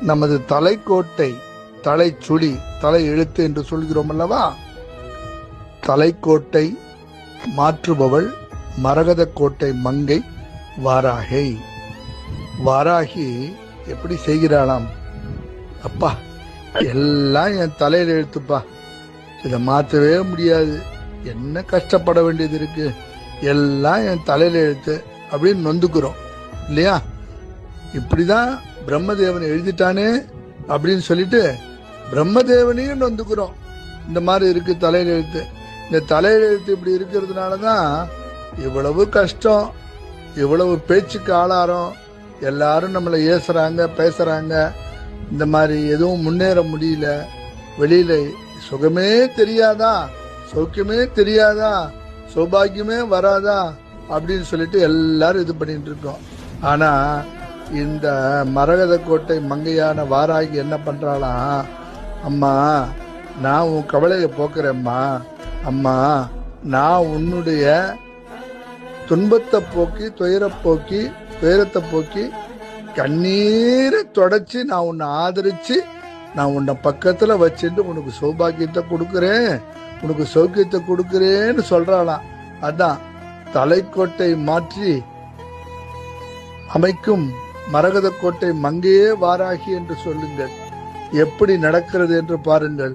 நமது தலைக்கோட்டை, தலைச்சுழி, தலை எழுத்து என்று சொல்கிறோம் அல்லவா? தலைக்கோட்டை மாற்றுபவள் மரகத கோட்டை மங்கை வாராகை. வாராகி எப்படி செய்கிறாளாம்? அப்பா, எல்லாம் என் தலையில எழுத்துப்பா, இதை மாற்றவே முடியாது, என்ன கஷ்டப்பட வேண்டியது இருக்கு, எல்லாம் என் தலையில எழுத்து அப்படின்னு நொந்துக்கிறோம் இல்லையா? இப்படிதான் பிரம்மதேவன் எழுதிட்டானே அப்படின்னு சொல்லிட்டு பிரம்மதேவனையும் நொந்துக்கிறோம். இந்த மாதிரி இருக்கு தலையில எழுத்து. இந்த தலையில எழுத்து இப்படி இருக்கிறதுனாலதான் இவ்வளவு கஷ்டம், இவ்வளவு பேச்சுக்கு ஆளாரம், எல்லாரும் நம்மளை ஏசுறாங்க, பேசுறாங்க. இந்த மாதிரி எதுவும் முன்னேற முடியல, வெளியில சுகமே தெரியாதா, சௌக்கியமே தெரியாதா, சௌபாகியமே வராதா அப்படின்னு சொல்லிட்டு எல்லாரும் இது பண்ணிட்டு இருக்கோம். ஆனா இந்த மரகத கோட்டை மங்கையான வாராகி என்ன பண்றாளாம்? அம்மா, நான் உன் கவலையை போக்குறேம்மா. அம்மா, நான் உன்னுடைய துன்பத்தை போக்கி, துயரத்தை போக்கி, கண்ணீரை தொடச்சி நான் உன்னை ஆதரிச்சு, நான் உன்னை பக்கத்துல வச்சுட்டு உனக்கு சௌபாகியத்தை கொடுக்குறேன், உனக்கு சௌக்கியத்தை கொடுக்குறேன்னு சொல்றாளாம். அதான் தலைக்கோட்டை மாற்றி அமைக்கும் மரகத கோட்டை மங்கையே வாராகி என்று சொல்லுங்கள். எப்படி நடக்கிறது என்று பாருங்கள்.